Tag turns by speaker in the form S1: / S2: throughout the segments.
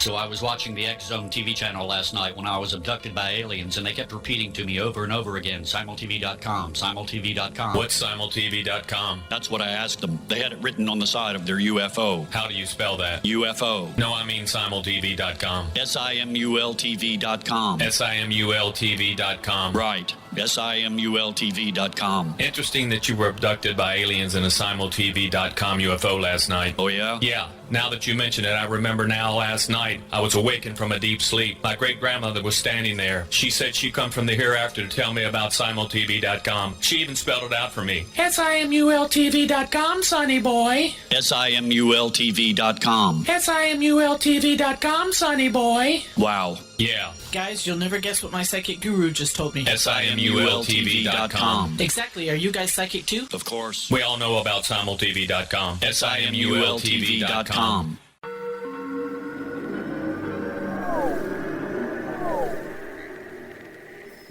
S1: So I was watching the X Zone TV channel last night when I was abducted by aliens, and they kept repeating to me over and over again, simultv.com, simultv.com.
S2: What's simultv.com?
S1: That's what I asked them. They had it written on the side of their UFO.
S2: How do you spell that?
S1: UFO.
S2: No, I mean simultv.com.
S1: simultv.com.
S2: simultv.com.
S1: Right. simultv.com.
S2: Interesting that you were abducted by aliens in a simultv.com UFO last night.
S1: Oh, yeah?
S2: Yeah. Now that you mention it, I remember now last night I was awakened from a deep sleep. My great-grandmother was standing there. She said she'd come from the hereafter to tell me about simultv.com. She even spelled it out for me.
S3: simultv.com, sonny boy.
S1: simultv.com.
S3: simultv.com, sonny boy.
S1: Wow.
S2: Yeah.
S3: Guys, you'll never guess what my psychic guru just told me.
S2: simultv.com.
S3: Exactly. Are you guys psychic too?
S1: Of course.
S2: We all know about simultv.com. simultv.com.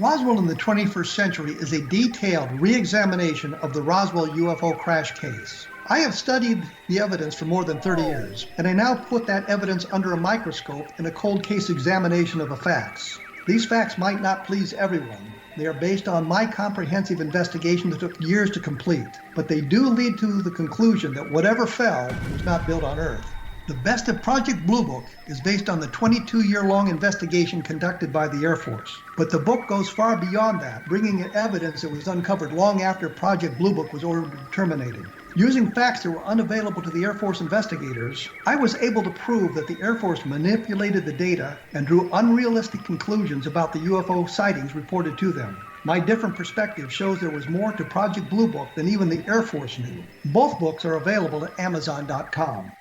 S4: Roswell in the 21st century is a detailed re-examination of the Roswell UFO crash case. I have studied the evidence for more than 30 years, and I now put that evidence under a microscope in a cold case examination of the facts. These facts might not please everyone. They are based on my comprehensive investigation that took years to complete, but they do lead to the conclusion that whatever fell was not built on Earth. The best of Project Blue Book is based on the 22-year-long investigation conducted by the Air Force. But the book goes far beyond that, bringing in evidence that was uncovered long after Project Blue Book was ordered terminated. Using facts that were unavailable to the Air Force investigators, I was able to prove that the Air Force manipulated the data and drew unrealistic conclusions about the UFO sightings reported to them. My different perspective shows there was more to Project Blue Book than even the Air Force knew. Both books are available at Amazon.com.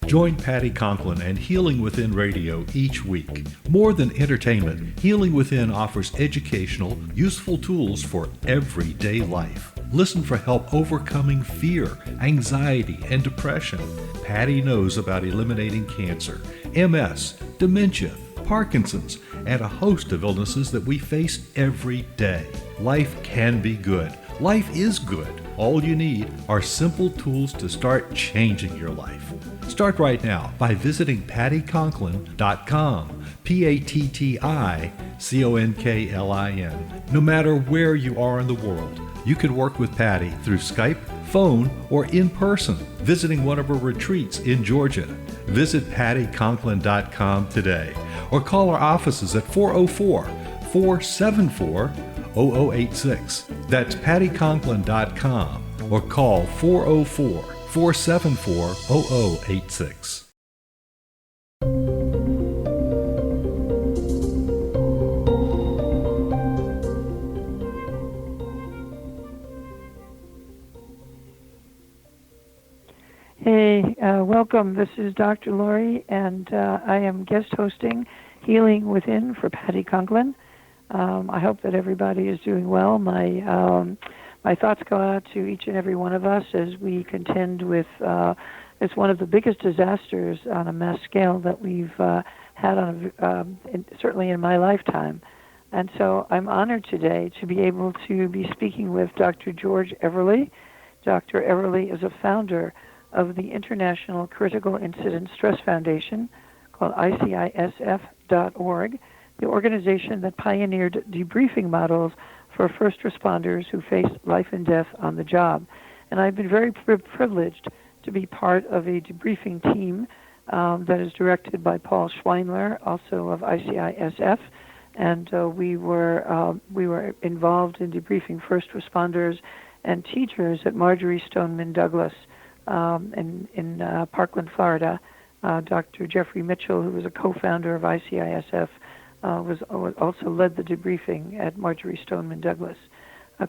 S5: Join Patty Conklin and Healing Within Radio each week. More than entertainment, Healing Within offers educational, useful tools for everyday life. Listen for help overcoming fear, anxiety, and depression. Patty knows about eliminating cancer, MS, dementia, Parkinson's, and a host of illnesses that we face every day. Life can be good. Life is good. All you need are simple tools to start changing your life. Start right now by visiting pattyconklin.com, PATTICONKLIN. No matter where you are in the world, you can work with Patty through Skype, phone, or in person, visiting one of her retreats in Georgia. Visit pattyconklin.com today or call our offices at 404-474-0086. That's pattyconklin.com or call 404-474-0086.
S6: Hey, welcome. This is Dr. Lori, and I am guest hosting Healing Within for Patty Conklin. I hope that everybody is doing well. My thoughts go out to each and every one of us as we contend with it's one of the biggest disasters on a mass scale that we've had certainly in my lifetime. And so I'm honored today to be able to be speaking with Dr. George Everly. Dr. Everly is a founder of the International Critical Incident Stress Foundation, called ICISF.org, the organization that pioneered debriefing models for first responders who face life and death on the job. And I've been very privileged to be part of a debriefing team that is directed by Paul Schweinler, also of ICISF, and we were involved in debriefing first responders and teachers at Marjorie Stoneman Douglas in Parkland, Florida. Dr. Jeffrey Mitchell, who was a co-founder of ICISF, also led the debriefing at Marjorie Stoneman Douglas.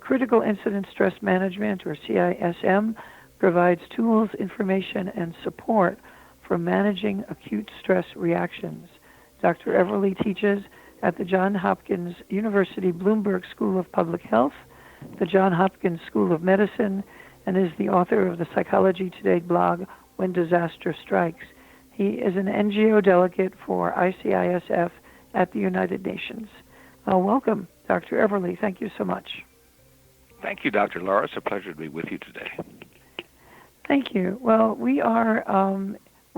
S6: Critical Incident Stress Management, or CISM, provides tools, information, and support for managing acute stress reactions. Dr. Everly teaches at the Johns Hopkins University Bloomberg School of Public Health, the Johns Hopkins School of Medicine, and is the author of the Psychology Today blog, When Disaster Strikes. He is an NGO delegate for ICISF at the United Nations. Welcome, Dr. Everly. Thank you so much.
S7: Thank you, Dr. Laura. It's a pleasure to be with you today.
S6: Thank you. Well, we're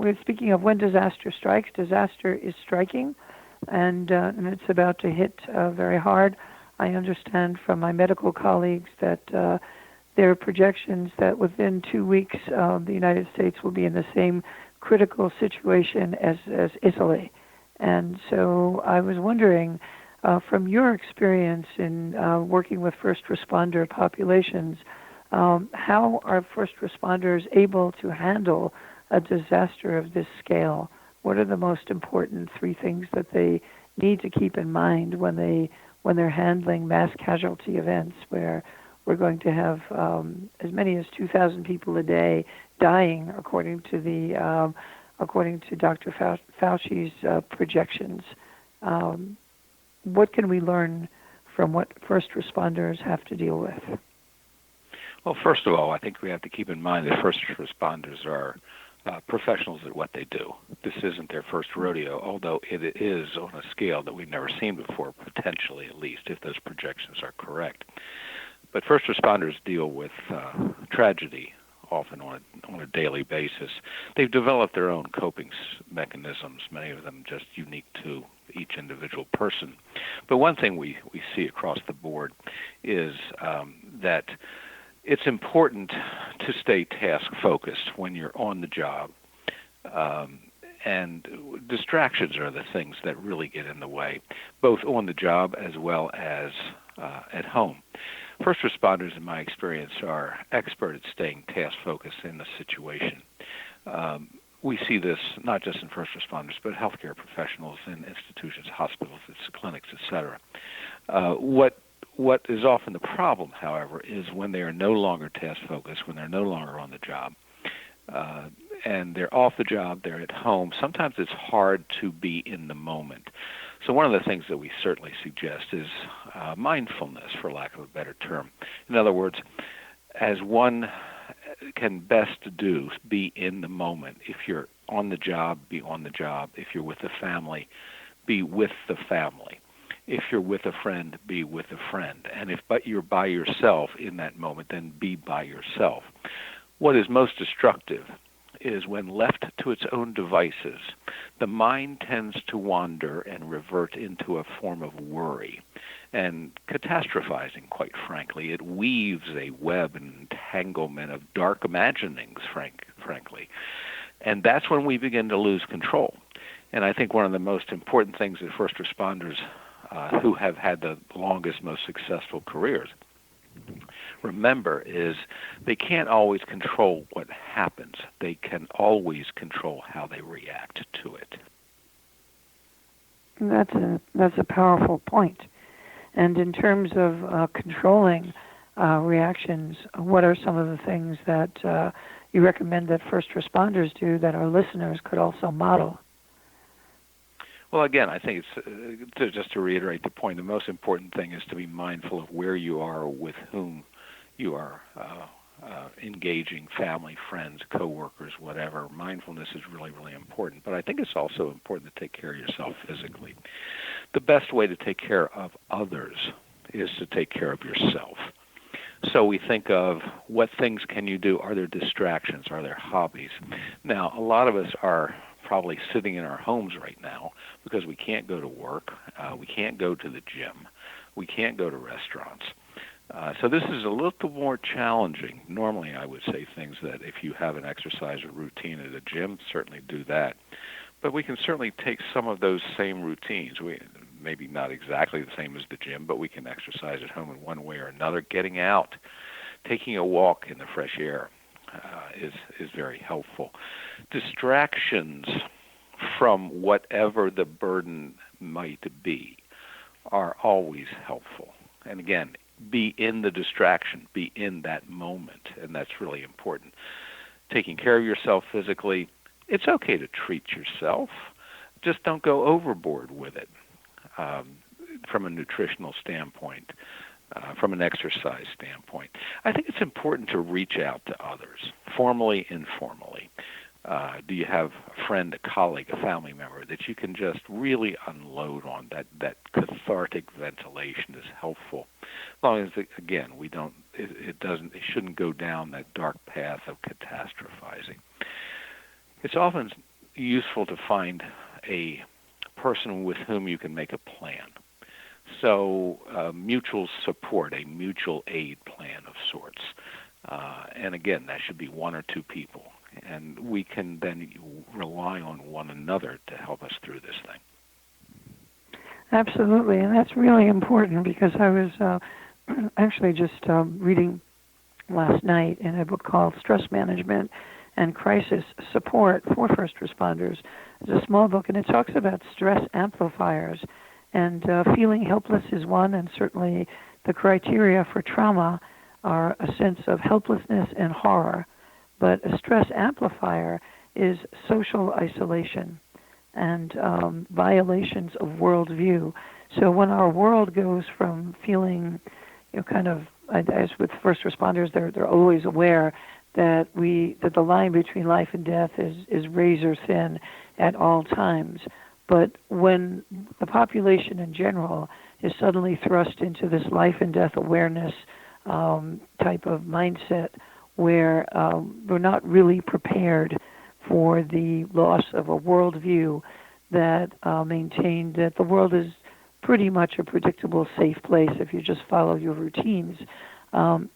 S6: we're speaking of when disaster strikes. Disaster is striking, and it's about to hit very hard. I understand from my medical colleagues that there are projections that within 2 weeks the United States will be in the same critical situation as Italy. And so I was wondering, from your experience in working with first responder populations, how are first responders able to handle a disaster of this scale? What are the most important 3 things that they need to keep in mind when they're handling mass casualty events where we're going to have as many as 2,000 people a day dying, according to Dr. Fauci's projections? What can we learn from what first responders have to deal with?
S7: Well, first of all, I think we have to keep in mind that first responders are professionals at what they do. This isn't their first rodeo, although it is on a scale that we've never seen before, potentially at least, if those projections are correct. But first responders deal with tragedy often on a daily basis. They've developed their own coping mechanisms, many of them just unique to each individual person. But one thing we see across the board is that it's important to stay task-focused when you're on the job. And distractions are the things that really get in the way, both on the job as well as at home. First responders, in my experience, are expert at staying task-focused in the situation. We see this not just in first responders, but healthcare professionals in institutions, hospitals, clinics, etc. What is often the problem, however, is when they are no longer task-focused, when they're no longer on the job, and they're off the job, they're at home. Sometimes it's hard to be in the moment. So one of the things that we certainly suggest is mindfulness, for lack of a better term. In other words, as one can best do, be in the moment. If you're on the job, be on the job. If you're with the family, be with the family. If you're with a friend, be with a friend. And if you're by yourself in that moment, then be by yourself. What is most destructive is when left to its own devices, the mind tends to wander and revert into a form of worry and catastrophizing, quite frankly. It weaves a web and entanglement of dark imaginings, frankly. And that's when we begin to lose control. And I think one of the most important things that first responders who have had the longest, most successful careers remember is they can't always control what happens. They can always control how they react to it.
S6: That's a powerful point. And in terms of controlling reactions, what are some of the things that you recommend that first responders do that our listeners could also model?
S7: Well, again, I think it's just to reiterate the point, the most important thing is to be mindful of where you are, with whom you are engaging, family, friends, coworkers, whatever. Mindfulness is really, really important. But I think it's also important to take care of yourself physically. The best way to take care of others is to take care of yourself. So we think of what things can you do? Are there distractions? Are there hobbies? Now, a lot of us are probably sitting in our homes right now because we can't go to work, we can't go to the gym, we can't go to restaurants. So this is a little more challenging. Normally I would say things that if you have an exercise routine at a gym, certainly do that. But we can certainly take some of those same routines. Maybe not exactly the same as the gym, but we can exercise at home in one way or another. Getting out, taking a walk in the fresh air is very helpful. Distractions from whatever the burden might be are always helpful. And again, be in the distraction, be in that moment, and that's really important. Taking care of yourself physically, it's okay to treat yourself. Just don't go overboard with it from a nutritional standpoint, from an exercise standpoint. I think it's important to reach out to others, formally, informally. Do you have a friend, a colleague, a family member that you can just really unload on? That cathartic ventilation is helpful. As long as, again, it shouldn't go down that dark path of catastrophizing. It's often useful to find a person with whom you can make a plan. So mutual support, a mutual aid plan of sorts. And again, that should be one or two people. And we can then rely on one another to help us through this thing.
S6: Absolutely, and that's really important because I was actually just reading last night in a book called Stress Management and Crisis Support for First Responders. It's a small book, and it talks about stress amplifiers. And feeling helpless is one, and certainly the criteria for trauma are a sense of helplessness and horror. But a stress amplifier is social isolation and violations of worldview. So when our world goes from feeling, kind of, as with first responders, they're always aware that the line between life and death is razor thin at all times. But when the population in general is suddenly thrust into this life and death awareness type of mindset, where we're not really prepared for the loss of a worldview that maintained that the world is pretty much a predictable, safe place if you just follow your routines, and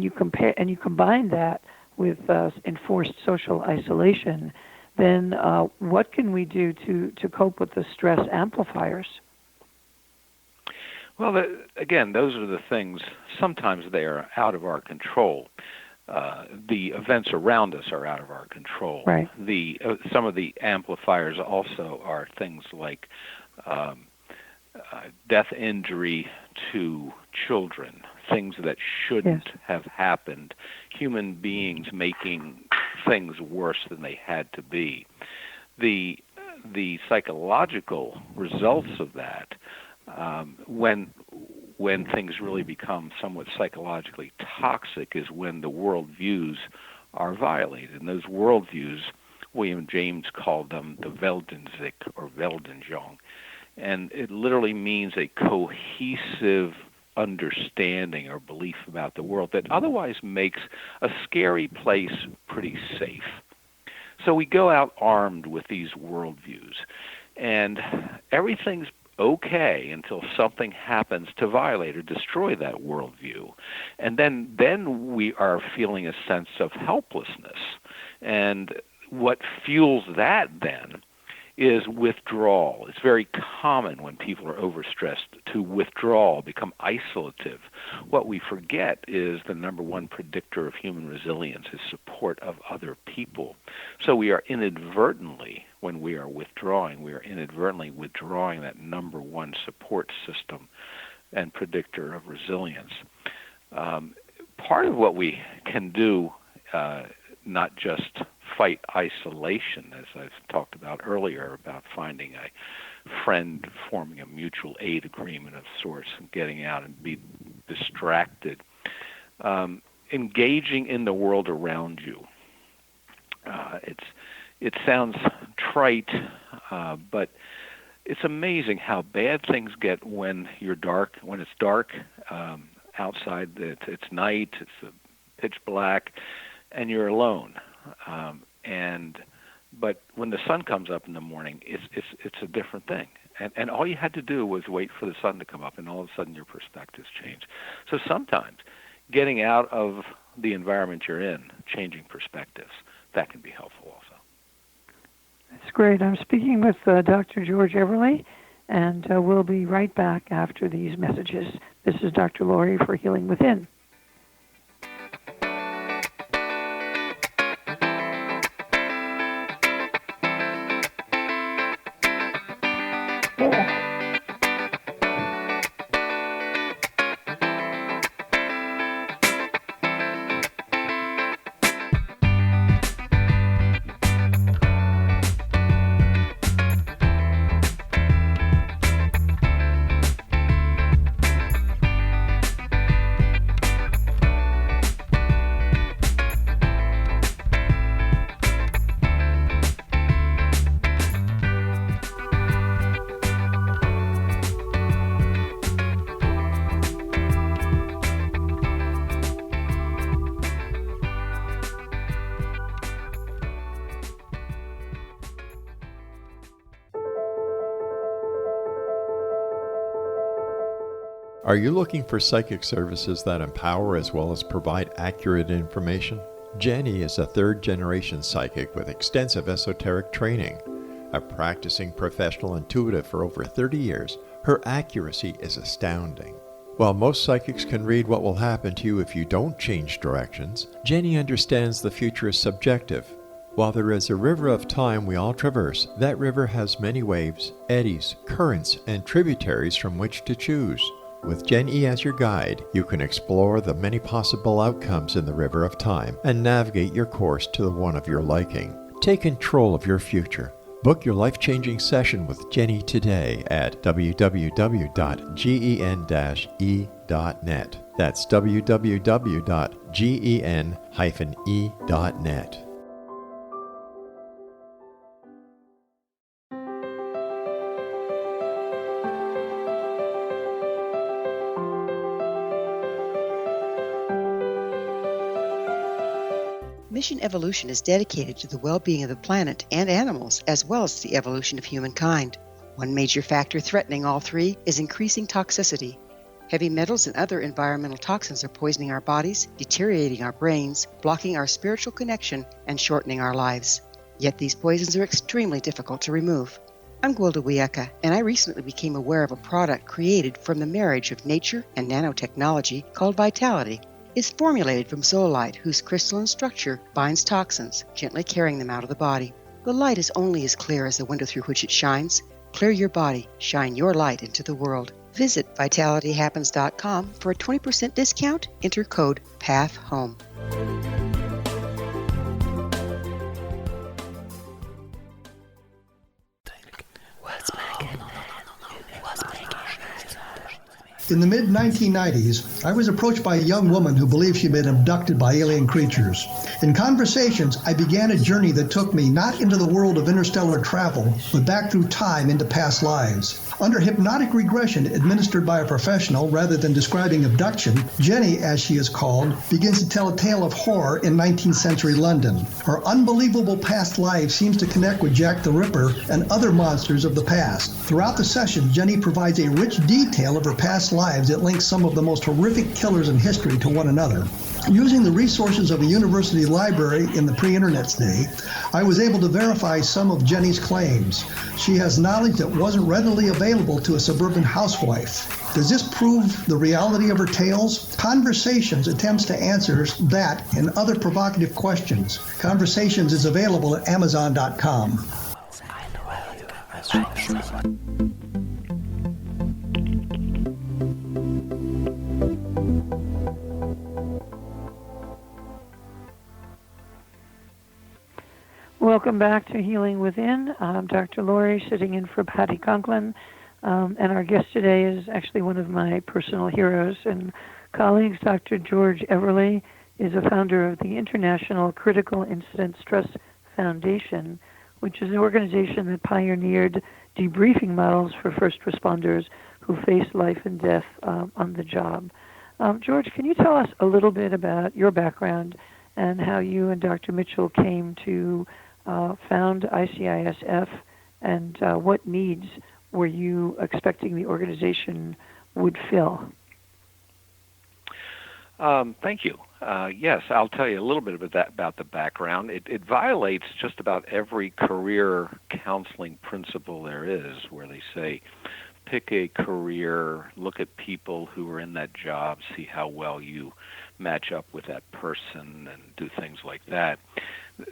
S6: you combine that with enforced social isolation, then what can we do to cope with the stress amplifiers?
S7: Well, again, those are the things. Sometimes they are out of our control. The events around us are out of our control.
S6: Right.
S7: Some of the amplifiers also are things like death injury to children, things that shouldn't have happened, human beings making things worse than they had to be. The psychological results of that, when things really become somewhat psychologically toxic, is when the worldviews are violated. And those worldviews, William James called them the Weltansicht or Weltanschauung. And it literally means a cohesive understanding or belief about the world that otherwise makes a scary place pretty safe. So we go out armed with these worldviews, and everything's okay until something happens to violate or destroy that worldview. And then we are feeling a sense of helplessness. And what fuels that then is withdrawal. It's very common when people are overstressed to withdraw, become isolative. What we forget is the number one predictor of human resilience is support of other people. So we are inadvertently, when we are withdrawing that number one support system and predictor of resilience. Part of what we can do, not just fight isolation, as I've talked about earlier, about finding a friend, forming a mutual aid agreement of sorts, and getting out and be distracted. Engaging in the world around you. It sounds trite, but it's amazing how bad things get when it's dark outside. It's night. It's pitch black, and you're alone. But when the sun comes up in the morning, it's a different thing. And all you had to do was wait for the sun to come up, and all of a sudden your perspectives change. So sometimes getting out of the environment you're in, changing perspectives, that can be helpful also.
S6: That's great. I'm speaking with Dr. George Everly, and we'll be right back after these messages. This is Dr. Laurie for Healing Within.
S8: Are you looking for psychic services that empower as well as provide accurate information? Jenny is a third-generation psychic with extensive esoteric training. A practicing professional intuitive for over 30 years, her accuracy is astounding. While most psychics can read what will happen to you if you don't change directions, Jenny understands the future is subjective. While there is a river of time we all traverse, that river has many waves, eddies, currents, and tributaries from which to choose. With Jenny as your guide, you can explore the many possible outcomes in the river of time and navigate your course to the one of your liking. Take control of your future. Book your life-changing session with Jenny today at www.gen-e.net. That's www.gen-e.net.
S9: Mission Evolution is dedicated to the well-being of the planet and animals, as well as the evolution of humankind. One major factor threatening all three is increasing toxicity. Heavy metals and other environmental toxins are poisoning our bodies, deteriorating our brains, blocking our spiritual connection, and shortening our lives. Yet these poisons are extremely difficult to remove. I'm Gwilda Wiyaka, and I recently became aware of a product created from the marriage of nature and nanotechnology called Vitality. It's formulated from zoolite, whose crystalline structure binds toxins, gently carrying them out of the body. The light is only as clear as the window through which it shines. Clear your body, shine your light into the world. Visit vitalityhappens.com for a 20% discount. Enter code PATHHOME.
S4: In the mid-1990s, I was approached by a young woman who believed she'd been abducted by alien creatures. In conversations, I began a journey that took me not into the world of interstellar travel, but back through time into past lives. Under hypnotic regression administered by a professional rather than describing abduction, Jenny, as she is called, begins to tell a tale of horror in 19th century London. Her unbelievable past life seems to connect with Jack the Ripper and other monsters of the past. Throughout the session, Jenny provides a rich detail of her past lives that links some of the most horrific killers in history to one another. Using the resources of a university library in the pre-internet's day, I was able to verify some of Jenny's claims. She has knowledge that wasn't readily available to a suburban housewife. Does this prove the reality of her tales? Conversations attempts to answer that and other provocative questions. Conversations is available at Amazon.com.
S6: Welcome back to Healing Within. I'm Dr. Lori, sitting in for Patty Conklin, and our guest today is actually one of my personal heroes and colleagues. Dr. George Everly is a founder of the International Critical Incident Stress Foundation, which is an organization that pioneered debriefing models for first responders who face life and death on the job. George, can you tell us a little bit about your background and how you and Dr. Mitchell came to found ICISF, and what needs were you expecting the organization would fill?
S7: Thank you. Yes, I'll tell you a little bit about the background. It violates just about every career counseling principle there is, where they say, pick a career, look at people who are in that job, see how well you match up with that person, and do things like that.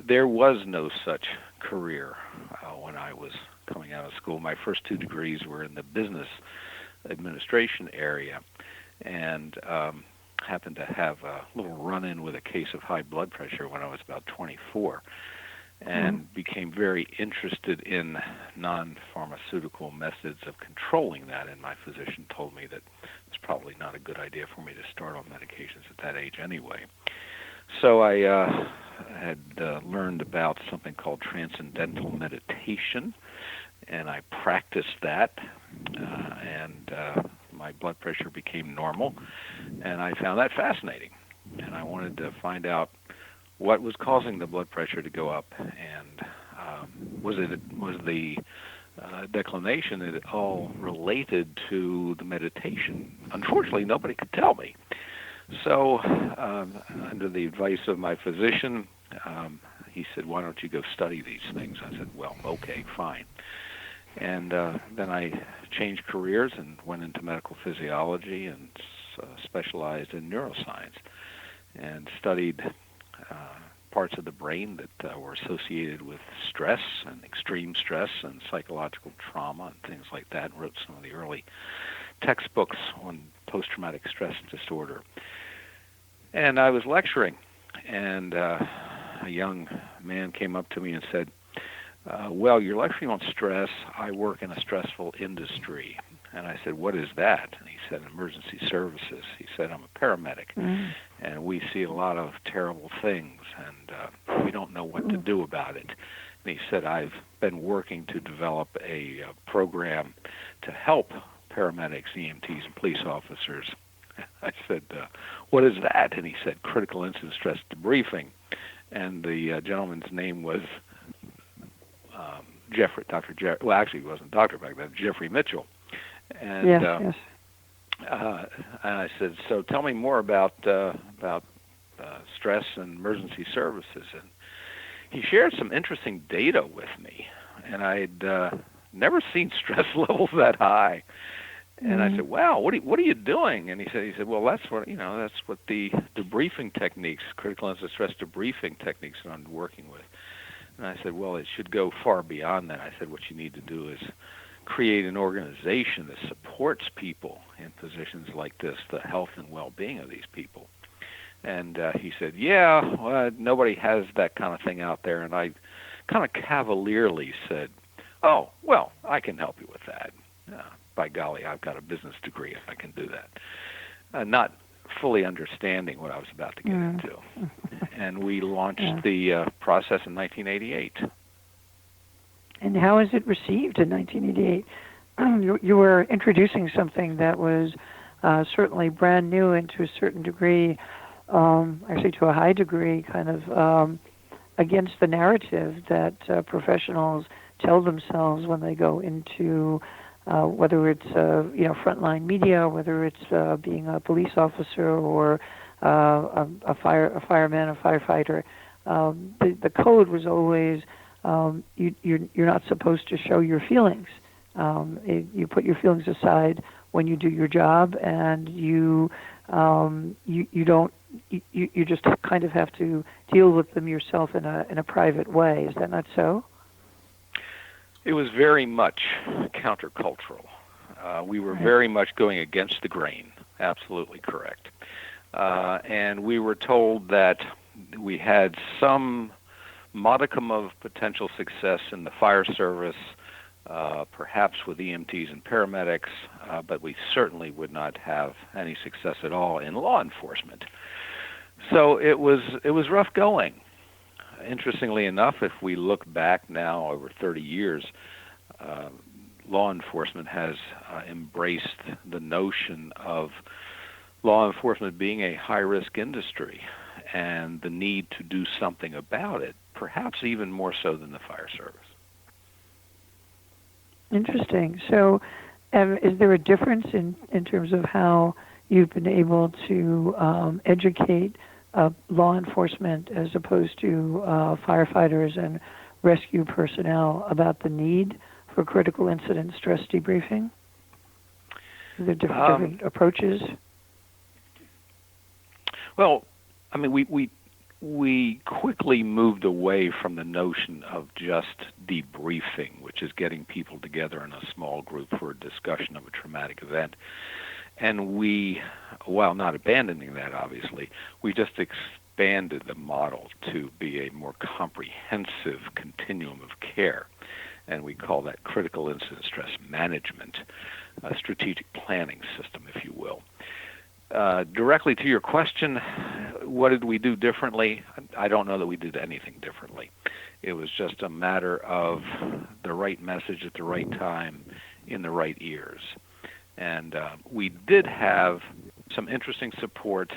S7: There was no such career when I was coming out of school. My first two degrees were in the business administration area, and happened to have a little run-in with a case of high blood pressure when I was about 24, and became very interested in non-pharmaceutical methods of controlling that, and my physician told me that it's probably not a good idea for me to start on medications at that age anyway. So I had learned about something called transcendental meditation, and I practiced that, and my blood pressure became normal, and I found that fascinating, and I wanted to find out what was causing the blood pressure to go up, and was the declination, it all related to the meditation. Unfortunately, nobody could tell me. So, under the advice of my physician, he said, "Why don't you go study these things?" I said, "Well, okay, fine." And then I changed careers and went into medical physiology and specialized in neuroscience and studied parts of the brain that were associated with stress and extreme stress and psychological trauma and things like that, and wrote some of the early textbooks on post-traumatic stress disorder. And I was lecturing, and a young man came up to me and said, "Well, you're lecturing on stress. I work in a stressful industry." And I said, "What is that?" And he said, "Emergency services." He said, "I'm a paramedic, and we see a lot of terrible things, and we don't know what to do about it." And he said, "I've been working to develop a program to help paramedics, EMTs, and police officers." I said, "What is that?" And he said, "Critical incident stress debriefing." And the gentleman's name was Dr. Jeffrey. Well, actually, he wasn't doctor back then, Jeffrey Mitchell. And,
S6: yes.
S7: And I said, "So tell me more about stress and emergency services." And he shared some interesting data with me, and I'd never seen stress levels that high. And I said, "Wow, what are you doing?" And he said, "Well, that's what the debriefing techniques, critical incident stress debriefing techniques that I'm working with." And I said, "Well, it should go far beyond that." I said, "What you need to do is create an organization that supports people in positions like this, the health and well-being of these people." And he said, "Yeah, well, nobody has that kind of thing out there." And I kind of cavalierly said, "Oh, well, I can help you with that. By golly, I've got a business degree. I can do that." Not fully understanding what I was about to get into. And we launched the process in 1988.
S6: And how is it received in 1988? You were introducing something that was certainly brand new and to a certain degree, actually to a high degree, kind of against the narrative that professionals tell themselves when they go into whether it's frontline media, whether it's being a police officer or a fireman, a firefighter. The code was always you're not supposed to show your feelings. You put your feelings aside when you do your job, and you just kind of have to deal with them yourself in a private way. Is that not so?
S7: It was very much countercultural. We were very much going against the grain. Absolutely correct. And we were told that we had some modicum of potential success in the fire service, perhaps with EMTs and paramedics, but we certainly would not have any success at all in law enforcement. So it was rough going. Interestingly enough, if we look back now over 30 years, law enforcement has embraced the notion of law enforcement being a high-risk industry and the need to do something about it, perhaps even more so than the fire service.
S6: Interesting. So is there a difference in terms of how you've been able to educate law enforcement as opposed to firefighters and rescue personnel about the need for critical incident stress debriefing? Are there different approaches?
S7: Well, I mean, we quickly moved away from the notion of just debriefing, which is getting people together in a small group for a discussion of a traumatic event. And we, while not abandoning that, obviously, we just expanded the model to be a more comprehensive continuum of care. And we call that critical incident stress management, a strategic planning system, if you will. Directly to your question, what did we do differently? I don't know that we did anything differently. It was just a matter of the right message at the right time in the right ears. And we did have some interesting support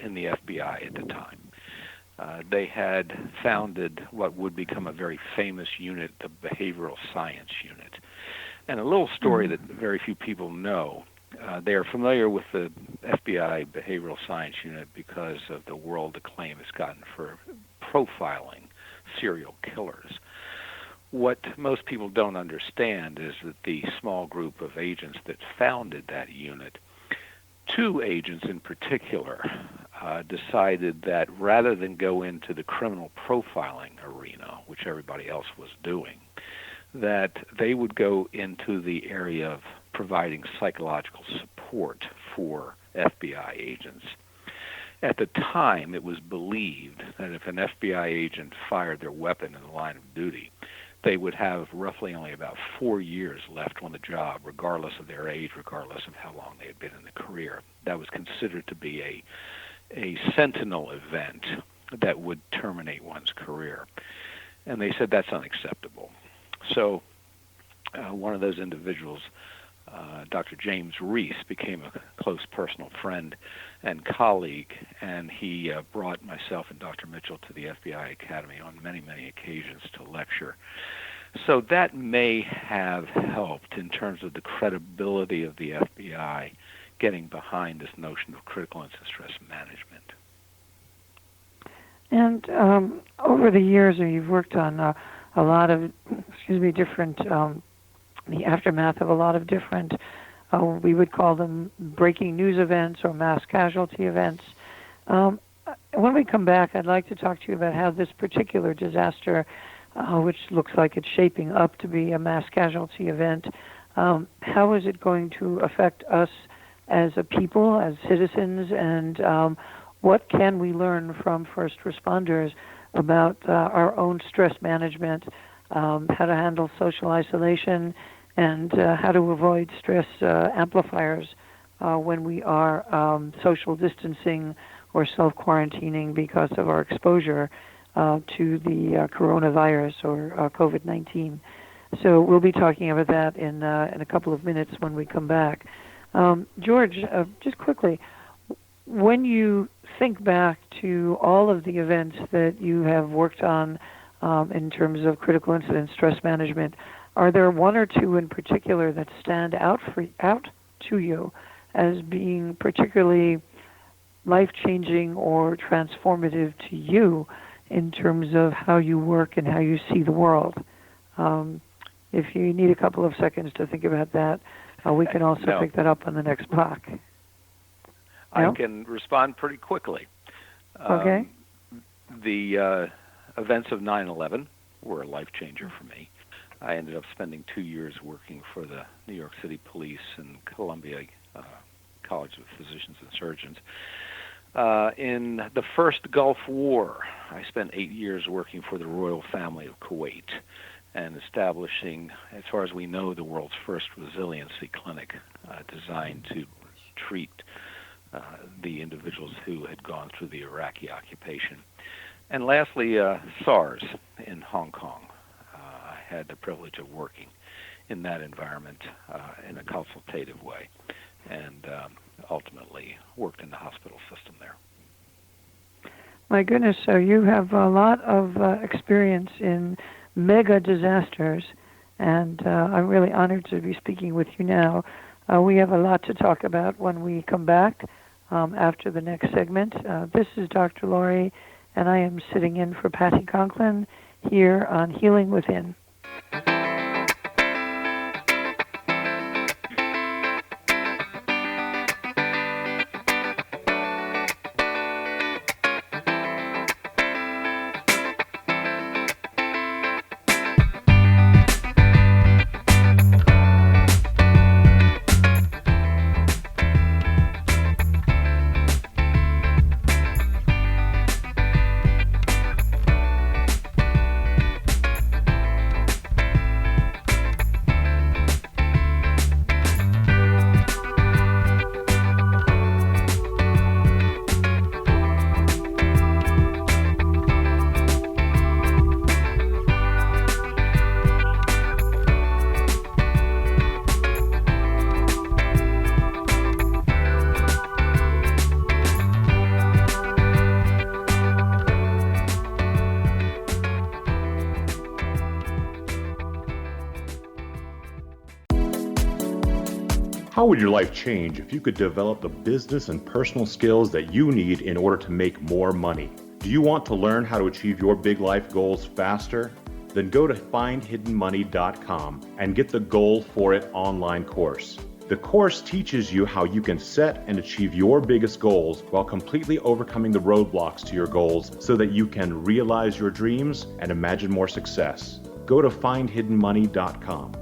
S7: in the FBI at the time. They had founded what would become a very famous unit, the Behavioral Science Unit. And a little story that very few people know. They are familiar with the FBI Behavioral Science Unit because of the world acclaim it's gotten for profiling serial killers. What most people don't understand is that the small group of agents that founded that unit, 2 agents in particular, decided that rather than go into the criminal profiling arena, which everybody else was doing, that they would go into the area of providing psychological support for FBI agents. At the time, it was believed that if an FBI agent fired their weapon in the line of duty, they would have roughly only about 4 years left on the job, regardless of their age, regardless of how long they had been in the career. That was considered to be a sentinel event that would terminate one's career. And they said that's unacceptable. So one of those individuals, Dr. James Reese, became a close personal friend and colleague, and he brought myself and Dr. Mitchell to the FBI Academy on many, many occasions to lecture. So that may have helped in terms of the credibility of the FBI getting behind this notion of critical incident stress management.
S6: And over the years, you've worked on a lot of, different, the aftermath of a lot of different, we would call them breaking news events or mass casualty events. When we come back, I'd like to talk to you about how this particular disaster, which looks like it's shaping up to be a mass casualty event, how is it going to affect us as a people, as citizens, and what can we learn from first responders about our own stress management, how to handle social isolation, and how to avoid stress amplifiers when we are social distancing or self-quarantining because of our exposure to the coronavirus or COVID-19. So we'll be talking about that in a couple of minutes when we come back. George, just quickly, when you think back to all of the events that you have worked on in terms of critical incident stress management, are there one or two in particular that stand out to you as being particularly life-changing or transformative to you in terms of how you work and how you see the world? If you need a couple of seconds to think about that, we can also pick that up on the next block.
S7: I can respond pretty quickly.
S6: Okay.
S7: The events of 9/11 were a life changer for me. I ended up spending 2 years working for the New York City Police and Columbia College of Physicians and Surgeons. In the first Gulf War, I spent 8 years working for the royal family of Kuwait and establishing, as far as we know, the world's first resiliency clinic designed to treat the individuals who had gone through the Iraqi occupation. And lastly, SARS in Hong Kong. I had the privilege of working in that environment in a consultative way, and ultimately worked in the hospital system there.
S6: My goodness, so you have a lot of experience in mega disasters, and I'm really honored to be speaking with you now. We have a lot to talk about when we come back after the next segment. This is Dr. Laurie, and I am sitting in for Patty Conklin here on Healing Within.
S10: How would your life change if you could develop the business and personal skills that you need in order to make more money? Do you want to learn how to achieve your big life goals faster? Then go to findhiddenmoney.com and get the Goal for It online course. The course teaches you how you can set and achieve your biggest goals while completely overcoming the roadblocks to your goals so that you can realize your dreams and imagine more success. Go to findhiddenmoney.com.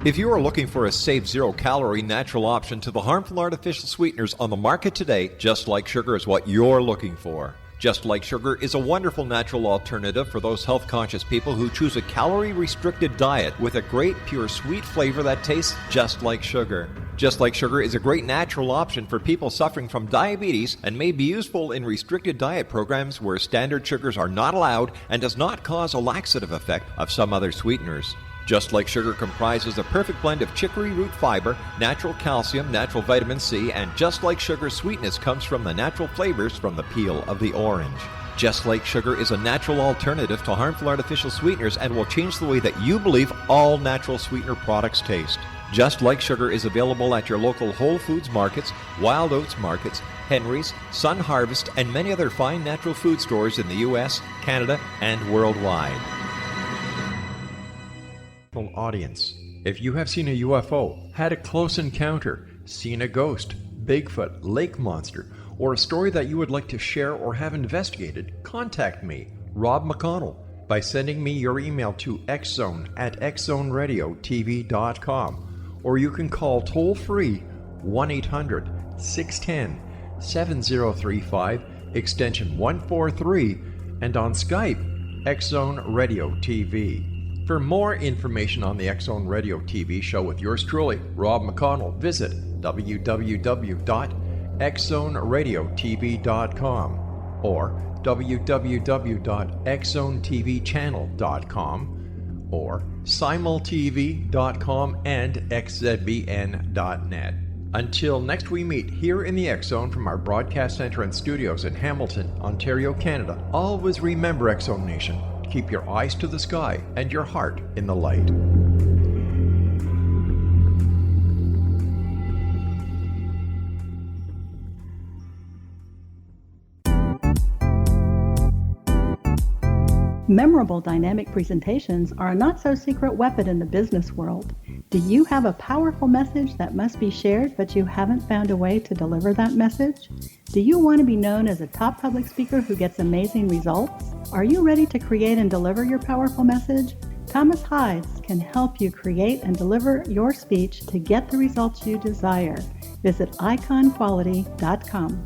S8: If you are looking for a safe, zero-calorie natural option to the harmful artificial sweeteners on the market today, Just Like Sugar is what you're looking for. Just Like Sugar is a wonderful natural alternative for those health-conscious people who choose a calorie-restricted diet with a great, pure, sweet flavor that tastes just like sugar. Just Like Sugar is a great natural option for people suffering from diabetes and may be useful in restricted diet programs where standard sugars are not allowed and does not cause a laxative effect of some other sweeteners. Just Like Sugar comprises a perfect blend of chicory root fiber, natural calcium, natural vitamin C, and Just Like Sugar's sweetness comes from the natural flavors from the peel of the orange. Just Like Sugar is a natural alternative to harmful artificial sweeteners and will change the way that you believe all natural sweetener products taste. Just Like Sugar is available at your local Whole Foods markets, Wild Oats markets, Henry's, Sun Harvest, and many other fine natural food stores in the U.S., Canada, and worldwide. Audience. If you have seen a UFO, had a close encounter, seen a ghost, Bigfoot, lake monster, or a story that you would like to share or have investigated, contact me, Rob McConnell, by sending me your email to xzone@xzoneradiotv.com, or you can call toll-free 1-800-610-7035, extension 143, and on Skype, X-Zone Radio TV. For more information on the X-Zone Radio TV show with yours truly, Rob McConnell, visit www.xzoneradiotv.com or www.xzonetvchannel.com or simultv.com and xzbn.net. Until next we meet here in the X-Zone from our broadcast center and studios in Hamilton, Ontario, Canada, always remember, X-Zone Nation, keep your eyes to the sky and your heart in the light.
S11: Memorable dynamic presentations are a not-so-secret weapon in the business world. Do you have a powerful message that must be shared, but you haven't found a way to deliver that message? Do you want to be known as a top public speaker who gets amazing results? Are you ready to create and deliver your powerful message? Thomas Hides can help you create and deliver your speech to get the results you desire. Visit iconquality.com.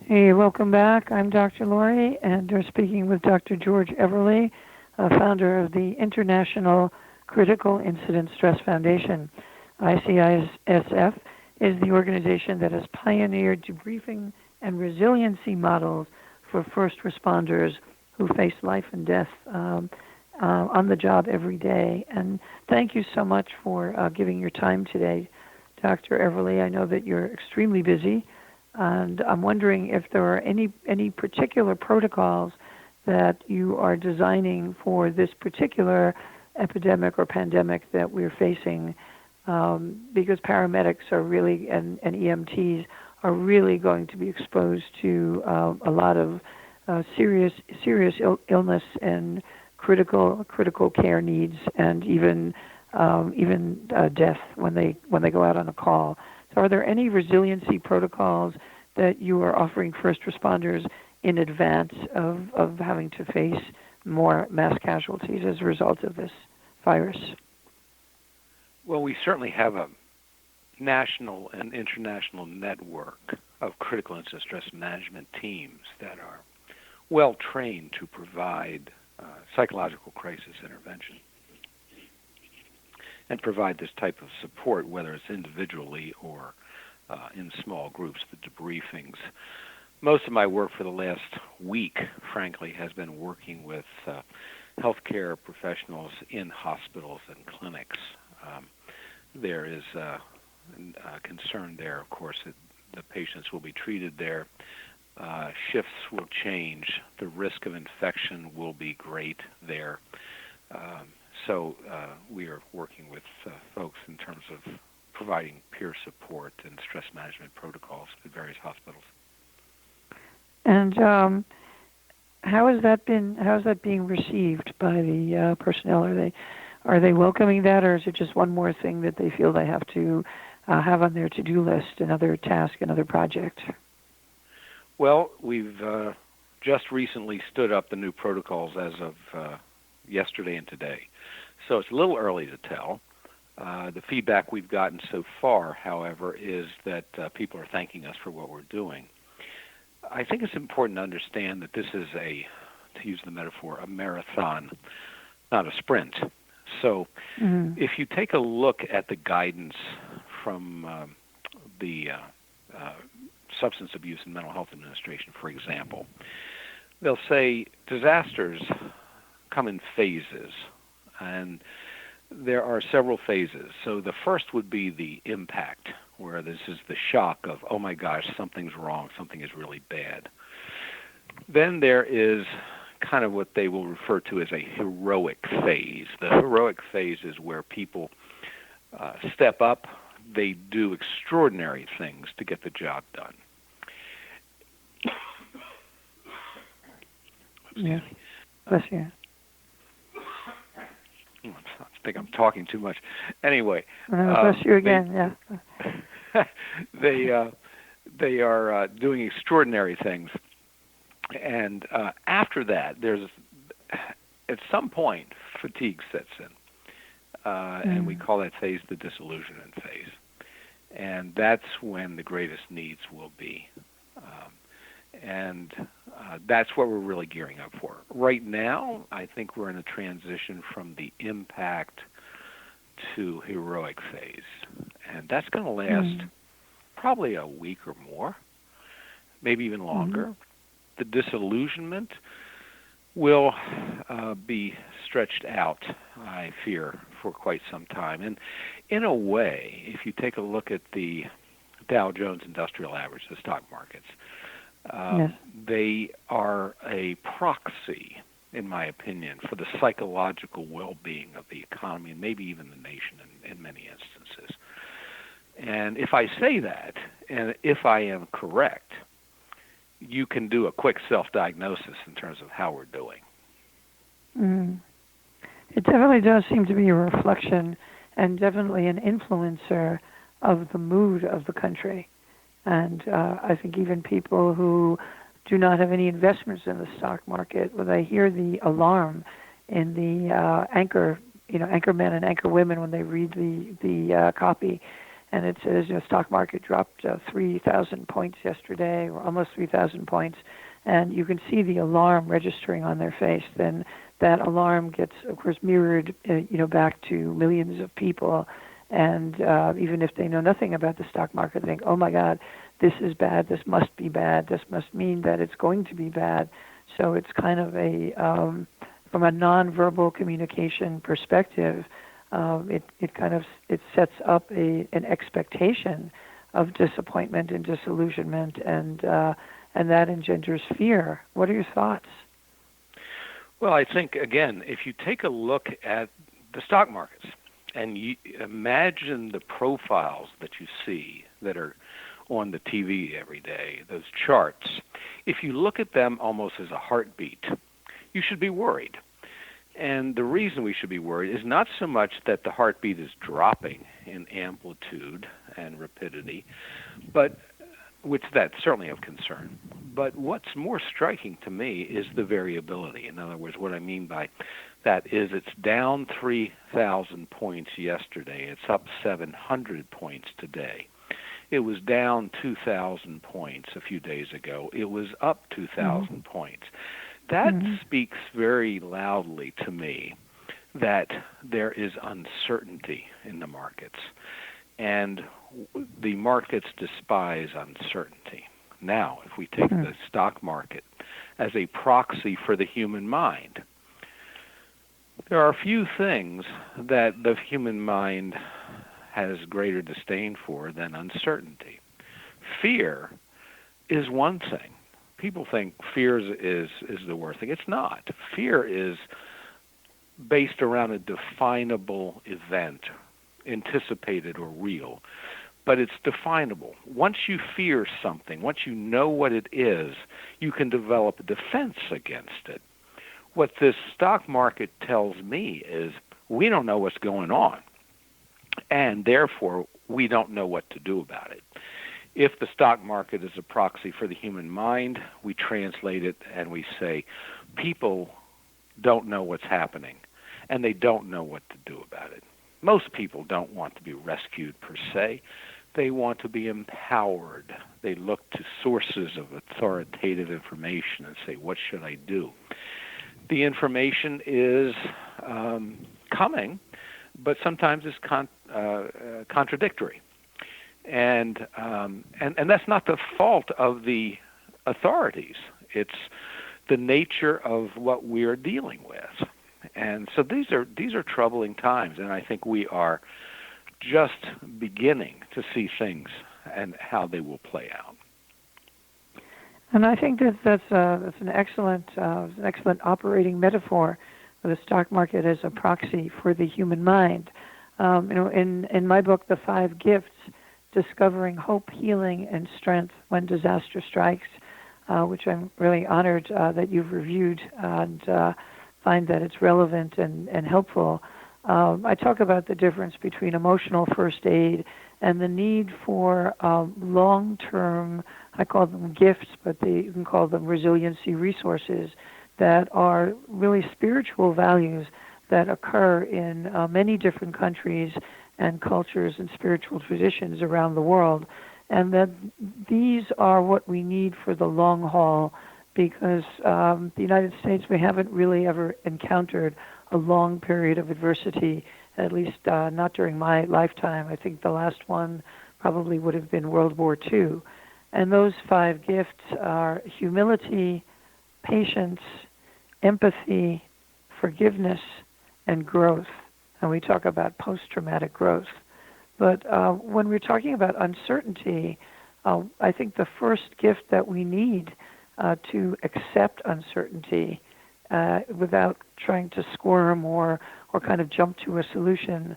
S6: Hey, welcome back. I'm Dr. Lori, and we're speaking with Dr. George Everly, founder of the International Critical Incident Stress Foundation. ICISF is the organization that has pioneered debriefing and resiliency models for first responders who face life and death on the job every day. And thank you so much for giving your time today, Dr. Everly. I know that you're extremely busy. And I'm wondering if there are any particular protocols that you are designing for this particular epidemic or pandemic that we're facing, because paramedics are really and EMTs are really going to be exposed to a lot of serious illness and critical care needs, and even death when they go out on a call. So are there any resiliency protocols that you are offering first responders in advance of having to face more mass casualties as a result of this virus?
S7: Well, we certainly have a national and international network of critical incident stress management teams that are well trained to provide psychological crisis intervention and provide this type of support, whether it's individually or in small groups, the debriefings. Most of my work for the last week, frankly, has been working with healthcare professionals in hospitals and clinics. There is concern there. Of course, the patients will be treated there. Shifts will change. The risk of infection will be great there. So we are working with folks in terms of providing peer support and stress management protocols at various hospitals.
S6: And how is that being received by the personnel? Are they welcoming that, or is it just one more thing that they feel they have to have on their to-do list, another task, another project?
S7: Well, we've just recently stood up the new protocols as of yesterday and today, so it's a little early to tell. The feedback we've gotten so far, however, is that people are thanking us for what we're doing. I think it's important to understand that this is to use the metaphor, a marathon, not a sprint. So if you take a look at the guidance from the Substance Abuse and Mental Health Administration, for example, they'll say disasters come in phases, and there are several phases. So the first would be the impact, where this is the shock of, oh my gosh, something's wrong, something is really bad. Then there is kind of what they will refer to as a heroic phase. The heroic phase is where people step up, they do extraordinary things to get the job done.
S6: Yeah. Bless you.
S7: I think I'm talking too much. Anyway.
S6: Bless you again, yeah.
S7: They are doing extraordinary things. And after that, there's, at some point, fatigue sets in. And we call that phase the disillusionment phase. And that's when the greatest needs will be. And that's what we're really gearing up for. Right now, I think we're in a transition from the impact to heroic phase. And that's going to last probably a week or more, maybe even longer. The disillusionment will be stretched out, I fear, for quite some time. And in a way, if you take a look at the Dow Jones Industrial Average, the stock markets, they are a proxy, in my opinion, for the psychological well-being of the economy and maybe even the nation in many instances. And if I say that, and if I am correct, you can do a quick self-diagnosis in terms of how we're doing.
S6: It definitely does seem to be a reflection and definitely an influencer of the mood of the country. And I think even people who do not have any investments in the stock market, when they hear the alarm in the anchormen and anchorwomen when they read the copy, and it says, stock market dropped 3,000 points yesterday, or almost 3,000 points, and you can see the alarm registering on their face, then that alarm gets, of course, mirrored, back to millions of people. And even if they know nothing about the stock market, they think, oh my God, this is bad, this must be bad, this must mean that it's going to be bad. So it's kind of from a nonverbal communication perspective, it sets up an expectation of disappointment and disillusionment, and that engenders fear. What are your thoughts?
S7: Well, I think, again, if you take a look at the stock markets and you imagine the profiles that you see that are on the TV every day, those charts, if you look at them almost as a heartbeat, you should be worried. And the reason we should be worried is not so much that the heartbeat is dropping in amplitude and rapidity, but which that's certainly of concern. But what's more striking to me is the variability. In other words, what I mean by that is it's down 3,000 points yesterday. It's up 700 points today. It was down 2,000 points a few days ago. It was up 2,000 points. That speaks very loudly to me that there is uncertainty in the markets, and the markets despise uncertainty. Now, if we take the stock market as a proxy for the human mind, there are a few things that the human mind has greater disdain for than uncertainty. Fear is one thing. People think fear is the worst thing. It's not. Fear is based around a definable event, anticipated or real, but it's definable. Once you fear something, once you know what it is, you can develop a defense against it. What this stock market tells me is we don't know what's going on, and therefore we don't know what to do about it. If the stock market is a proxy for the human mind, we translate it and we say people don't know what's happening, and they don't know what to do about it. Most people don't want to be rescued per se. They want to be empowered. They look to sources of authoritative information and say, what should I do? The information is coming, but sometimes it's contradictory. And that's not the fault of the authorities. It's the nature of what we're dealing with. And so these are troubling times, and I think we are just beginning to see things and how they will play out.
S6: And I think that's an excellent operating metaphor for the stock market as a proxy for the human mind. In my book, The 5 Gifts, Discovering Hope, Healing, and Strength When Disaster Strikes, which I'm really honored that you've reviewed and find that it's relevant and helpful. I talk about the difference between emotional first aid and the need for long-term, I call them gifts, but you can call them resiliency resources that are really spiritual values that occur in many different countries and cultures and spiritual traditions around the world, and that these are what we need for the long haul, because the United States, we haven't really ever encountered a long period of adversity, at least not during my lifetime. I think the last one probably would have been World War II. And those 5 gifts are humility, patience, empathy, forgiveness, and growth. And we talk about post-traumatic growth. But when we're talking about uncertainty, I think the first gift that we need to accept uncertainty without trying to squirm or kind of jump to a solution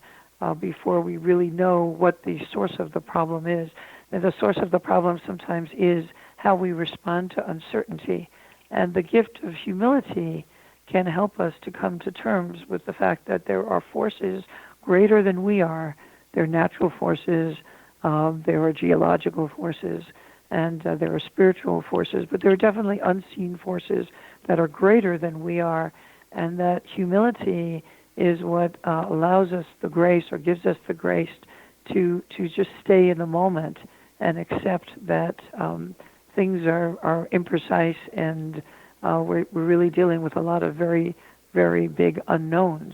S6: before we really know what the source of the problem is. And the source of the problem sometimes is how we respond to uncertainty. And the gift of humility can help us to come to terms with the fact that there are forces greater than we are. There are natural forces, there are geological forces, and there are spiritual forces, but there are definitely unseen forces that are greater than we are, and that humility is what allows us the grace, or gives us the grace to just stay in the moment and accept that things are imprecise, and we're really dealing with a lot of very, very big unknowns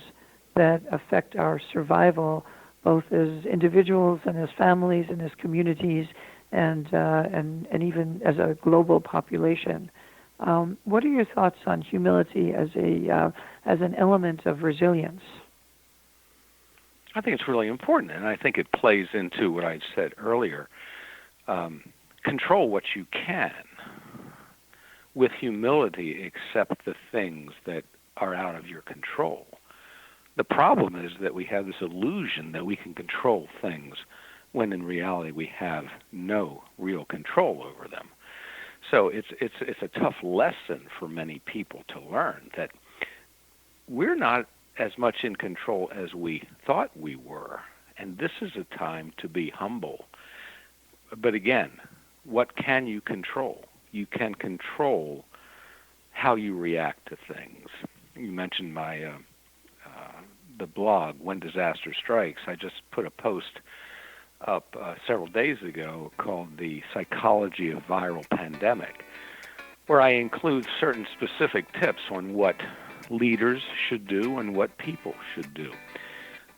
S6: that affect our survival, both as individuals and as families and as communities, and even as a global population. What are your thoughts on humility as an element of resilience?
S7: I think it's really important, and I think it plays into what I said earlier. Control what you can. With humility, accept the things that are out of your control. The problem is that we have this illusion that we can control things when in reality we have no real control over them. So it's a tough lesson for many people to learn that we're not as much in control as we thought we were, and this is a time to be humble. But again, what can you control? You can control how you react to things. You mentioned my the blog, When Disaster Strikes. I just put a post up several days ago called The Psychology of Viral Pandemic, where I include certain specific tips on what leaders should do and what people should do.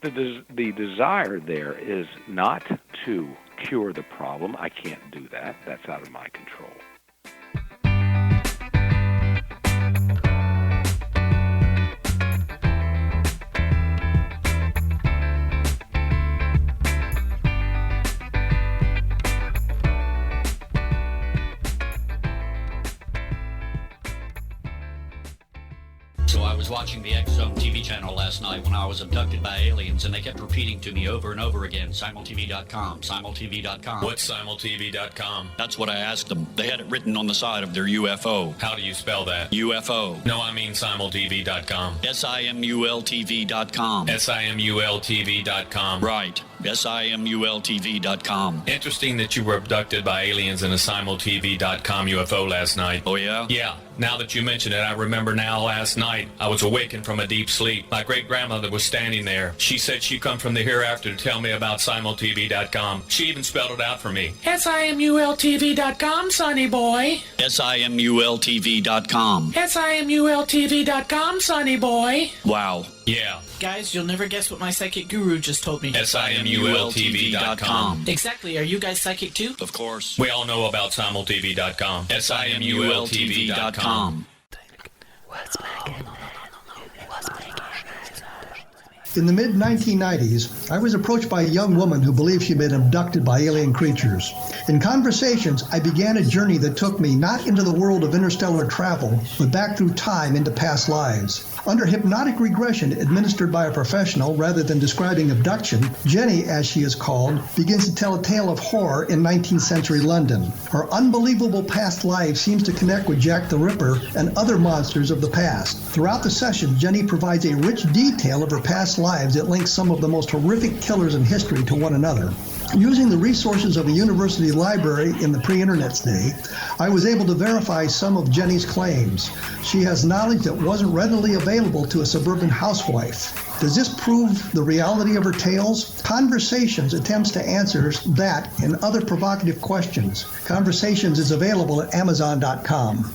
S7: The desire there is not to cure the problem. I can't do that. That's out of my control.
S1: was watching the X Zone TV channel last night when I was abducted by aliens, and they kept repeating to me over and over again, simultv.com, simultv.com.
S2: What's simultv.com?
S1: That's what I asked them. They had it written on the side of their UFO.
S2: How do you spell that?
S1: UFO.
S2: No, I mean simultv.com.
S1: simultv.com.
S2: simultv.com.
S1: Right. simultv.com.
S2: Interesting that you were abducted by aliens in a simultv.com UFO last night.
S1: Oh, yeah?
S2: Yeah. Now that you mention it, I remember now last night I was awakened from a deep sleep. My great-grandmother was standing there. She said she'd come from the hereafter to tell me about simultv.com. She even spelled it out for me.
S3: simultv.com, sonny boy.
S1: simultv.com.
S3: simultv.com, sonny boy.
S1: Wow.
S2: Yeah.
S3: Guys, you'll never guess what my psychic guru just told me.
S2: simultv.com.
S3: Exactly. Are you guys psychic too?
S1: Of course.
S2: We all know about simultv.com. simultv.com.
S4: In the mid-1990s, I was approached by a young woman who believed she'd been abducted by alien creatures. In conversations, I began a journey that took me not into the world of interstellar travel, but back through time into past lives. Under hypnotic regression administered by a professional rather than describing abduction, Jenny, as she is called, begins to tell a tale of horror in 19th century London. Her unbelievable past life seems to connect with Jack the Ripper and other monsters of the past. Throughout the session, Jenny provides a rich detail of her past lives that links some of the most horrific killers in history to one another. Using the resources of a university library in the pre-internet day, I was able to verify some of Jenny's claims. She has knowledge that wasn't readily available to a suburban housewife. Does this prove the reality of her tales? Conversations attempts to answer that and other provocative questions. Conversations is available at Amazon.com.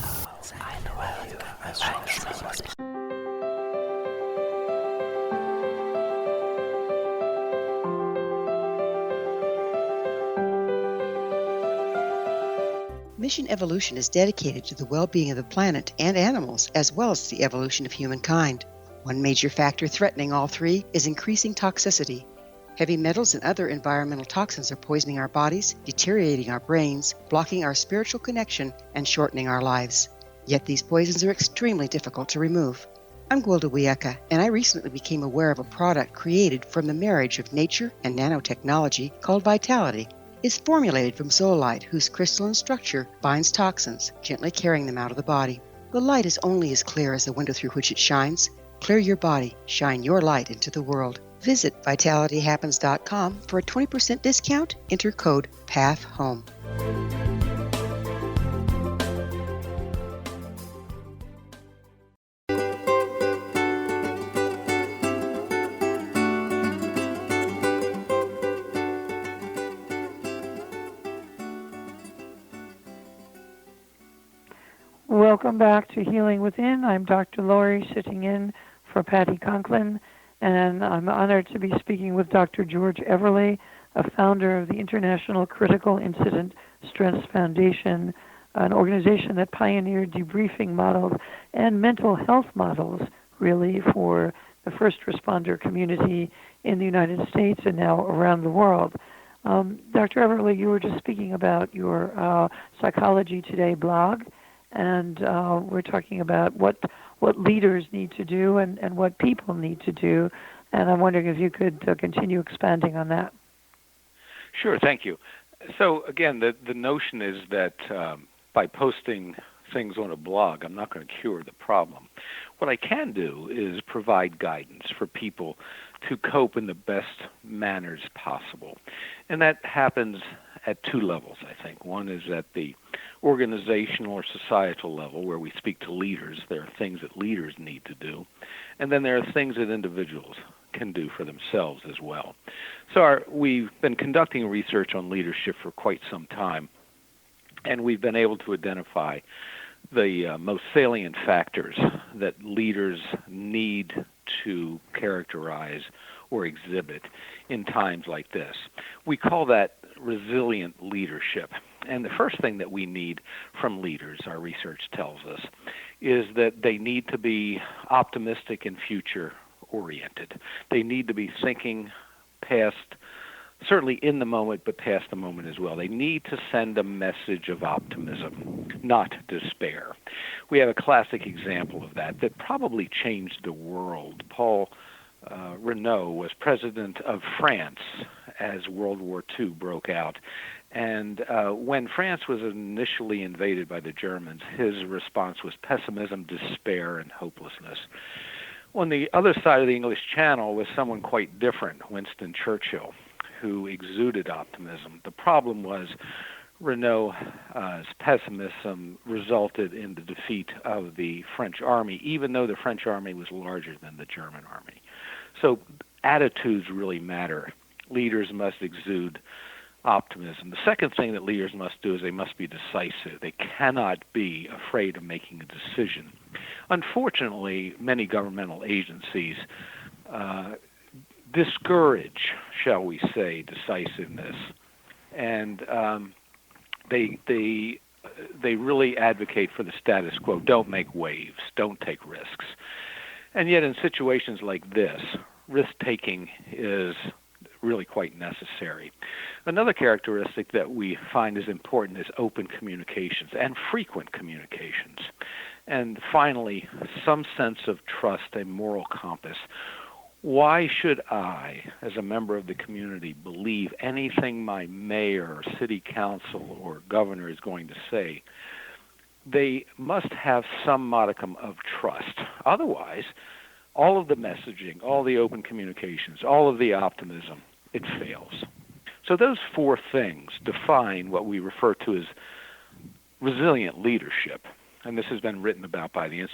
S9: Mission Evolution is dedicated to the well-being of the planet and animals, as well as the evolution of humankind. One major factor threatening all three is increasing toxicity. Heavy metals and other environmental toxins are poisoning our bodies, deteriorating our brains, blocking our spiritual connection, and shortening our lives. Yet these poisons are extremely difficult to remove. I'm Gwilda Wiyaka, and I recently became aware of a product created from the marriage of nature and nanotechnology called Vitality. It's formulated from zoolite, whose crystalline structure binds toxins, gently carrying them out of the body. The light is only as clear as the window through which it shines. Clear your body, shine your light into the world. Visit vitalityhappens.com for a 20% discount. Enter code PATHHOME.
S6: Welcome back to Healing Within. I'm Dr. Lori, sitting in for Patty Conklin, and I'm honored to be speaking with Dr. George Everly, a founder of the International Critical Incident Stress Foundation, an organization that pioneered debriefing models and mental health models, really, for the first responder community in the United States and now around the world. Dr. Everly, you were just speaking about your Psychology Today blog, and we're talking about what leaders need to do and what people need to do. And I'm wondering if you could continue expanding on that.
S7: Sure, thank you. So again, the notion is that by posting things on a blog, I'm not going to cure the problem. What I can do is provide guidance for people to cope in the best manners possible. And that happens at two levels, I think. One is at the organizational or societal level, where we speak to leaders. There are things that leaders need to do. And then there are things that individuals can do for themselves as well. So we've been conducting research on leadership for quite some time, and we've been able to identify the most salient factors that leaders need to characterize or exhibit in times like this. We call that resilient leadership. And the first thing that we need from leaders, our research tells us, is that they need to be optimistic and future-oriented. They need to be thinking past certainly in the moment, but past the moment as well. They need to send a message of optimism, not despair. We have a classic example of that probably changed the world. Paul Renault was president of France as World War II broke out. And when France was initially invaded by the Germans, his response was pessimism, despair, and hopelessness. On the other side of the English Channel was someone quite different, Winston Churchill, who exuded optimism. The problem was Renault's pessimism resulted in the defeat of the French army, even though the French army was larger than the German army. So attitudes really matter. Leaders must exude optimism. The second thing that leaders must do is they must be decisive. They cannot be afraid of making a decision. Unfortunately, many governmental agencies discourage, shall we say, decisiveness, and they really advocate for the status quo. Don't make waves. Don't take risks. And yet in situations like this, risk-taking is really quite necessary. Another characteristic that we find is important is open communications and frequent communications. And finally, some sense of trust, a moral compass. Why should I, as a member of the community, believe anything my mayor, city council, or governor is going to say? They must have some modicum of trust. Otherwise, all of the messaging, all the open communications, all of the optimism, it fails. So those four things define what we refer to as resilient leadership. And this has been written about by in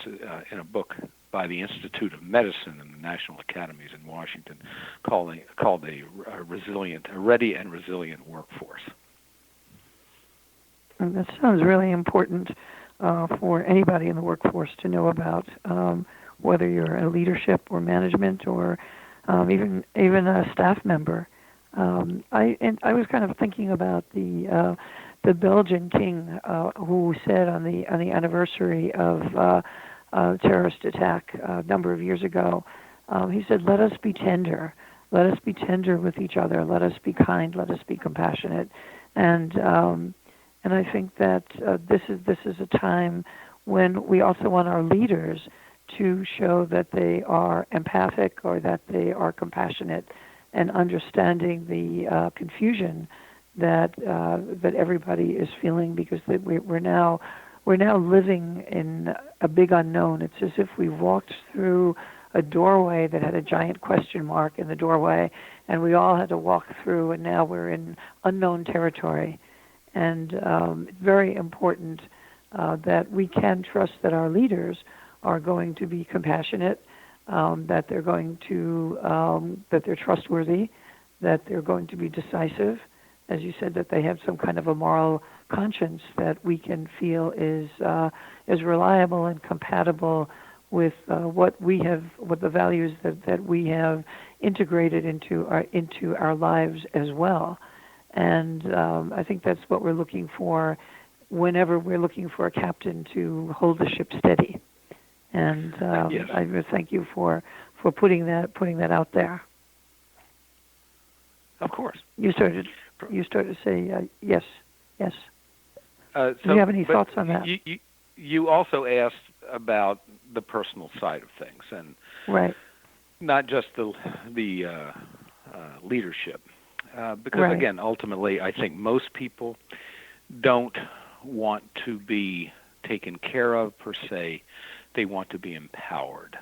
S7: a book by the Institute of Medicine and the National Academies in Washington called a ready and resilient workforce.
S6: And that sounds really important for anybody in the workforce to know about, whether you're in leadership or management or even a staff member. I was kind of thinking about the Belgian king who said on the anniversary of a terrorist attack a number of years ago, he said, "Let us be tender. Let us be tender with each other. Let us be kind. Let us be compassionate." And I think that this is a time when we also want our leaders to show that they are empathic or that they are compassionate and understanding the confusion that everybody is feeling, because we're now living in a big unknown. It's as if we walked through a doorway that had a giant question mark in the doorway, and we all had to walk through, and now we're in unknown territory. And it's very important that we can trust that our leaders are going to be compassionate, that they're going to that they're trustworthy, that they're going to be decisive, as you said, that they have some kind of a moral conscience that we can feel is reliable and compatible with what the values that we have integrated into our lives as well. And I think that's what we're looking for whenever we're looking for a captain to hold the ship steady. And
S7: yes.
S6: I thank you for putting that out there.
S7: Of course.
S6: You started to say yes.
S7: So,
S6: do you have any thoughts on that?
S7: You also asked about the personal side of things, and
S6: right,
S7: not just the leadership, because
S6: right.
S7: Again, ultimately, I think most people don't want to be taken care of per se. They want to be empowered.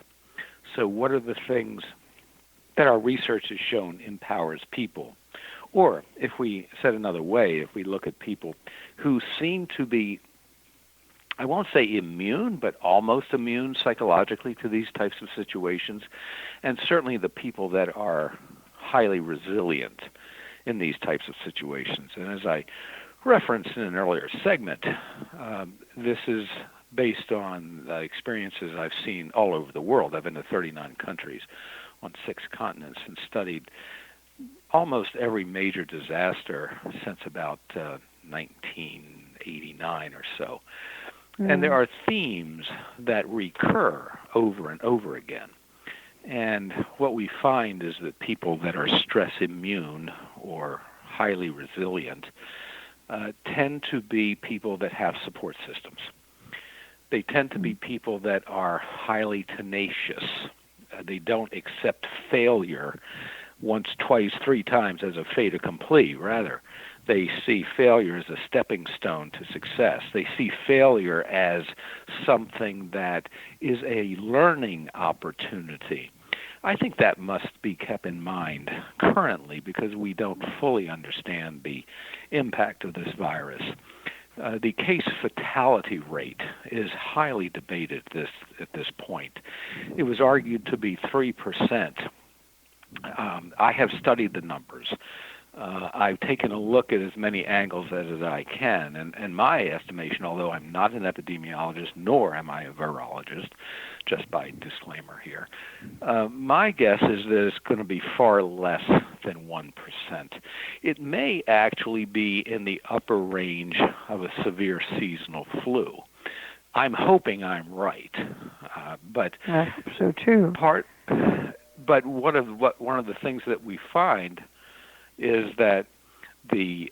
S7: So what are the things that our research has shown empowers people? Or if we said another way, if we look at people who seem to be, I won't say immune, but almost immune psychologically to these types of situations, and certainly the people that are highly resilient in these types of situations. And as I referenced in an earlier segment, this is based on experiences I've seen all over the world. I've been to 39 countries on 6 continents and studied almost every major disaster since about 1989 or so. And there are themes that recur over and over again. And what we find is that people that are stress immune or highly resilient tend to be people that have support systems. They tend to be people that are highly tenacious. They don't accept failure once, twice, three times as a fait accompli. Rather, they see failure as a stepping stone to success. They see failure as something that is a learning opportunity. I think that must be kept in mind currently because we don't fully understand the impact of this virus. The case fatality rate is highly debated at this point. It was argued to be 3%. I have studied the numbers. I've taken a look at as many angles as I can, and my estimation, although I'm not an epidemiologist nor am I a virologist, just by disclaimer here, my guess is that it's going to be far less than 1%. It may actually be in the upper range of a severe seasonal flu. I'm hoping I'm right, but
S6: so too.
S7: But one of the things that we find is that the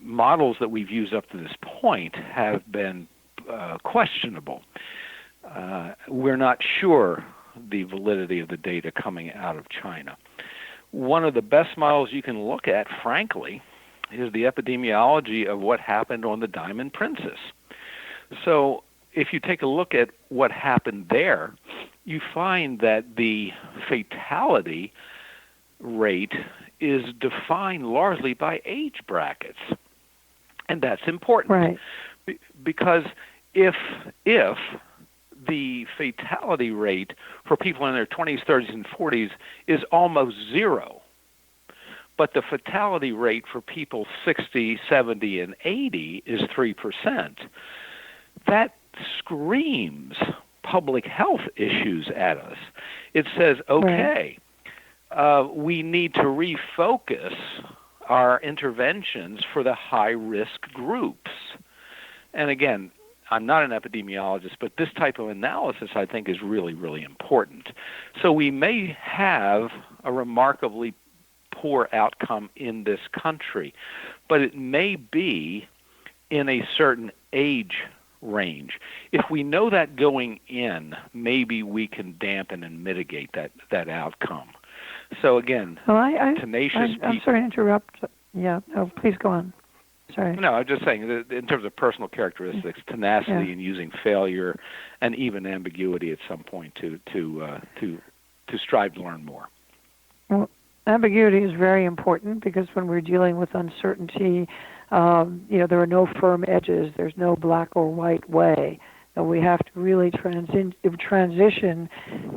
S7: models that we've used up to this point have been questionable. We're not sure the validity of the data coming out of China. One of the best models you can look at, frankly, is the epidemiology of what happened on the Diamond Princess. So if you take a look at what happened there, you find that the fatality rate is defined largely by age brackets. And that's important.
S6: Right.
S7: Because if the fatality rate for people in their 20s, 30s, and 40s is almost zero, but the fatality rate for people 60, 70, and 80 is 3%, that screams public health issues at us. It says, okay, we need to refocus our interventions for the high-risk groups. And again, I'm not an epidemiologist, but this type of analysis, I think, is really, really important. So we may have a remarkably poor outcome in this country, but it may be in a certain age range. If we know that going in, maybe we can dampen and mitigate that outcome. So again, tenacious people.
S6: I'm sorry to interrupt. Yeah, please go on. Sorry.
S7: No, I'm just saying that in terms of personal characteristics, tenacity and using failure and even ambiguity at some point to strive to learn more.
S6: Well, ambiguity is very important because when we're dealing with uncertainty, there are no firm edges. There's no black or white way. And we have to really transition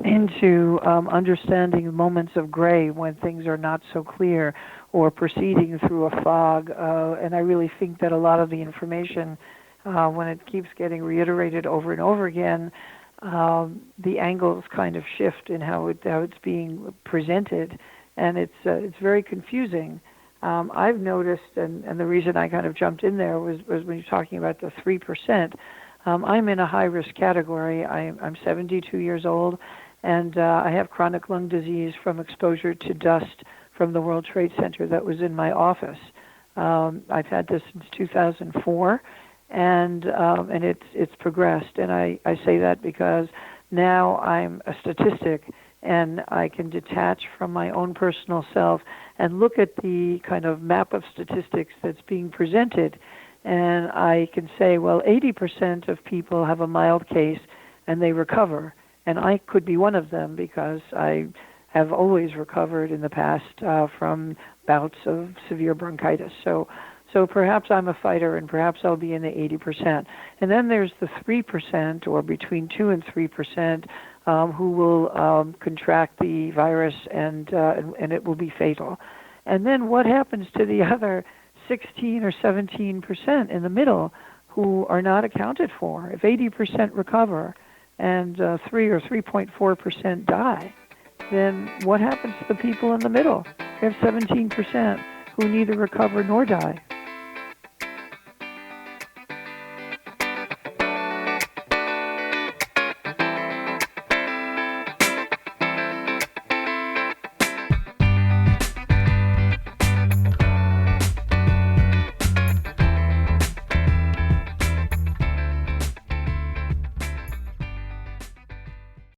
S6: into understanding moments of gray when things are not so clear or proceeding through a fog. And I really think that a lot of the information, when it keeps getting reiterated over and over again, the angles kind of shift in how it's being presented, and it's very confusing. I've noticed, and the reason I kind of jumped in there was when you're talking about the 3%. I'm in a high-risk category. I'm 72 years old, and I have chronic lung disease from exposure to dust from the World Trade Center that was in my office. I've had this since 2004, and it's progressed. And I say that because now I'm a statistic, and I can detach from my own personal self and look at the kind of map of statistics that's being presented. And I can say, well, 80% of people have a mild case and they recover. And I could be one of them because I have always recovered in the past from bouts of severe bronchitis. So perhaps I'm a fighter and perhaps I'll be in the 80%. And then there's the 3% or between 2 and 3% who will contract the virus and it will be fatal. And then what happens to the other 16 or 17% in the middle who are not accounted for? If 80% recover and 3 or 3.4% die, then what happens to the people in the middle? We have 17% who neither recover nor die.